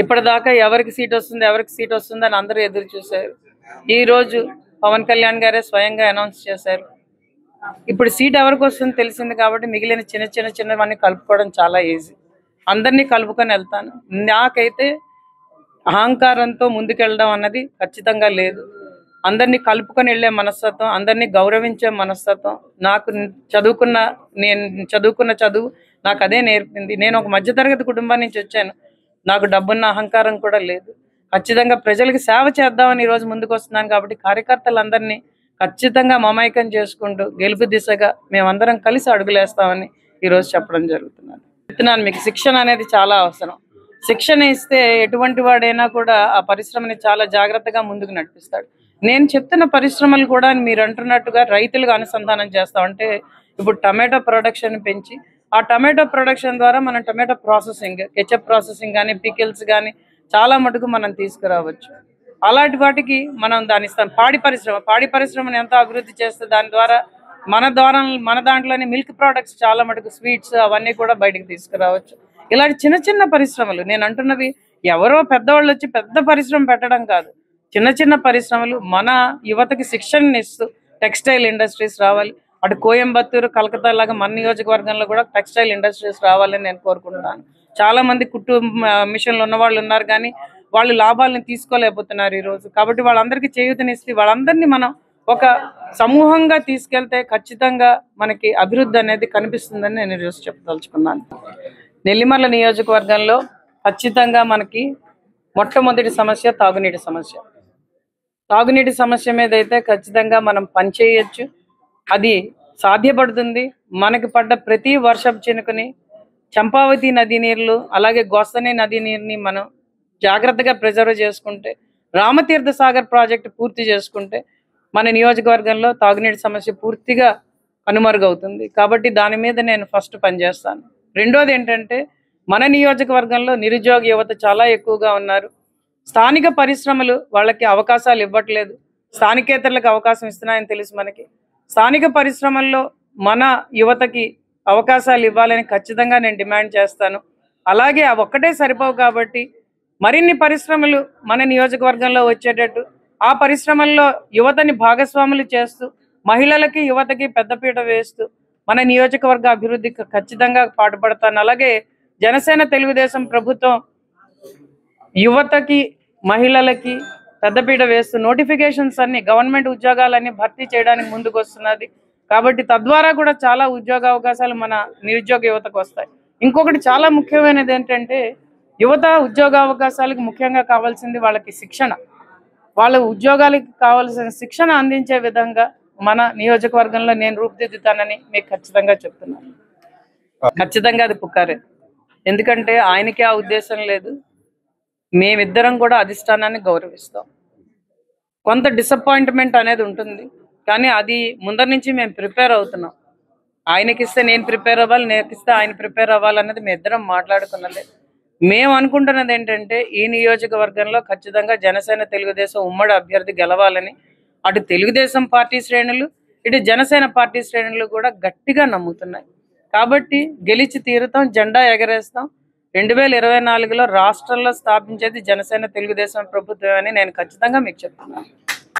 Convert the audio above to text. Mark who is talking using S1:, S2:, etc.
S1: ఇప్పటిదాకా ఎవరికి సీట్ వస్తుందని అందరూ ఎదురు చూశారు. ఈ రోజు పవన్ కళ్యాణ్ గారే స్వయంగా అనౌన్స్ చేశారు. ఇప్పుడు సీట్ ఎవరికి వస్తుందో తెలిసింది కాబట్టి మిగిలిన చిన్నవన్నీ కలుపుకోవడం చాలా ఈజీ. అందరినీ కలుపుకొని వెళ్తాను. నాకైతే అహంకారంతో ముందుకెళ్ళడం అన్నది ఖచ్చితంగా లేదు. అందరినీ కలుపుకొని వెళ్ళే మనస్తత్వం, అందరినీ గౌరవించే మనస్తత్వం నేను చదువుకున్న చదువు నాకు అదే నేర్పింది. నేను ఒక మధ్యతరగతి కుటుంబం నుంచి వచ్చాను. నాకు డబ్బున్న అహంకారం కూడా లేదు. ఖచ్చితంగా ప్రజలకు సేవ చేద్దామని ఈరోజు ముందుకు వస్తున్నాను కాబట్టి కార్యకర్తలందరినీ ఖచ్చితంగా మమైకం చేసుకుంటూ గెలుపు దిశగా మేమందరం కలిసి అడుగులేస్తామని ఈరోజు చెప్పడం జరుగుతున్నాను. మీకు శిక్షణ అనేది చాలా అవసరం. శిక్షణ ఇస్తే ఎటువంటి వాడైనా కూడా ఆ పరిశ్రమని చాలా జాగ్రత్తగా ముందుకు నడిపిస్తాడు. నేను చెప్తున్న పరిశ్రమలు కూడా మీరు అంటున్నట్టుగా రైతులుగా అనుసంధానం చేస్తాం. అంటే ఇప్పుడు టమాటో ప్రొడక్షన్ పెంచి ఆ టమాటో ప్రొడక్షన్ ద్వారా మనం టమాటో ప్రాసెసింగ్, కెచప్ ప్రాసెసింగ్ కానీ, పికిల్స్ కానీ చాలా మటుకు మనం తీసుకురావచ్చు. అలాంటి వాటికి మనం దాని ఇస్తాం. పాడి పరిశ్రమను ఎంతో అభివృద్ధి చేస్తే దాని ద్వారా మన దాంట్లోనే మిల్క్ ప్రోడక్ట్స్ చాలా మటుకు స్వీట్స్ అవన్నీ కూడా బయటకు తీసుకురావచ్చు. ఇలాంటి చిన్న పరిశ్రమలు నేను అంటున్నవి ఎవరో పెద్దవాళ్ళు వచ్చి పెద్ద పరిశ్రమ పెట్టడం కాదు. చిన్న పరిశ్రమలు మన యువతకి శిక్షణ ఇస్తూ టెక్స్టైల్ ఇండస్ట్రీస్ రావాలి. అటు కోయంబత్తూరు, కలకత్తా లాగా మన నియోజకవర్గంలో కూడా టెక్స్టైల్ ఇండస్ట్రీస్ రావాలని నేను కోరుకుంటున్నాను. చాలా మంది కుట్టు మిషన్లు ఉన్న వాళ్ళు ఉన్నారు కానీ వాళ్ళు లాభాలను తీసుకోలేకపోతున్నారు ఈరోజు. కాబట్టి వాళ్ళందరికీ చేయూతనిస్తే వాళ్ళందరినీ మనం ఒక సమూహంగా తీసుకెళ్తే ఖచ్చితంగా మనకి అభివృద్ధి అనేది కనిపిస్తుందని నేను ఈరోజు చెప్పదలుచుకున్నాను. నెల్లిమర్ల నియోజకవర్గంలో ఖచ్చితంగా మనకి మొట్టమొదటి సమస్య తాగునీటి సమస్య. తాగునీటి సమస్య మీద అయితే ఖచ్చితంగా మనం పనిచేయచ్చు. అది సాధ్యపడుతుంది. మనకి పడ్డ ప్రతి వర్షపు చినుకుని, చంపావతి నదీ నీళ్లు, అలాగే గోస్తని నదీ నీరుని మనం జాగ్రత్తగా ప్రిజర్వ్ చేసుకుంటే, రామతీర్థ సాగర్ ప్రాజెక్టు పూర్తి చేసుకుంటే మన నియోజకవర్గంలో తాగునీటి సమస్య పూర్తిగా కనుమరుగవుతుంది. కాబట్టి దాని మీద నేను ఫస్ట్ పనిచేస్తాను. రెండోది ఏంటంటే మన నియోజకవర్గంలో నిరుద్యోగ యువత చాలా ఎక్కువగా ఉన్నారు. స్థానిక పరిశ్రమలు వాళ్ళకి అవకాశాలు ఇవ్వట్లేదు. స్థానికేతరులకు అవకాశం ఇస్తున్నాయని తెలుసు మనకి. స్థానిక పరిశ్రమల్లో మన యువతకి అవకాశాలు ఇవ్వాలని ఖచ్చితంగా నేను డిమాండ్ చేస్తాను. అలాగే అవి ఒక్కటే సరిపోవు కాబట్టి మరిన్ని పరిశ్రమలు మన నియోజకవర్గంలో వచ్చేటట్టు ఆ పరిశ్రమల్లో యువతని భాగస్వాములు చేస్తూ మహిళలకి యువతకి పెద్దపీట వేస్తూ మన నియోజకవర్గ అభివృద్ధికి ఖచ్చితంగా పాటుపడతాను. అలాగే జనసేన తెలుగుదేశం ప్రభుత్వం యువతకి మహిళలకి పెద్దపీట వేస్తూ నోటిఫికేషన్స్ అన్ని గవర్నమెంట్ ఉద్యోగాలన్నీ భర్తీ చేయడానికి ముందుకు వస్తున్నది. కాబట్టి తద్వారా కూడా చాలా ఉద్యోగ అవకాశాలు మన నిరుద్యోగ యువతకు వస్తాయి. ఇంకొకటి చాలా ముఖ్యమైనది ఏంటంటే యువత ఉద్యోగ అవకాశాలకు ముఖ్యంగా కావాల్సింది వాళ్ళకి శిక్షణ. వాళ్ళ ఉద్యోగాలకు కావాల్సిన శిక్షణ అందించే విధంగా మన నియోజకవర్గంలో నేను రూపుదిద్దుతానని మీకు ఖచ్చితంగా చెప్తున్నాను. ఖచ్చితంగా అది పుకారే. ఎందుకంటే ఆయనకి ఆ ఉద్దేశం లేదు. మేమిద్దరం కూడా అధిష్టానాన్ని గౌరవిస్తాం. కొంత డిసప్పాయింట్మెంట్ అనేది ఉంటుంది, కానీ అది ముందర నుంచి మేము ప్రిపేర్ అవుతున్నాం. ఆయనకిస్తే నేను ప్రిపేర్ అవ్వాలి, నేకిస్తే ఆయన ప్రిపేర్ అవ్వాలన్నది మేము ఇద్దరం మాట్లాడుకున్నదే. మేము అనుకుంటున్నది ఏంటంటే ఈ నియోజకవర్గంలో ఖచ్చితంగా జనసేన తెలుగుదేశం ఉమ్మడి అభ్యర్థి గెలవాలని అటు తెలుగుదేశం పార్టీ శ్రేణులు, ఇటు జనసేన పార్టీ శ్రేణులు కూడా గట్టిగా నమ్ముతున్నాయి. కాబట్టి గెలిచి తీరుతాం, జెండా ఎగరేస్తాం. 2024లో రాష్ట్రంలో స్థాపించేది జనసేన తెలుగుదేశం ప్రభుత్వం అని నేను ఖచ్చితంగా మీకు చెప్తున్నాను.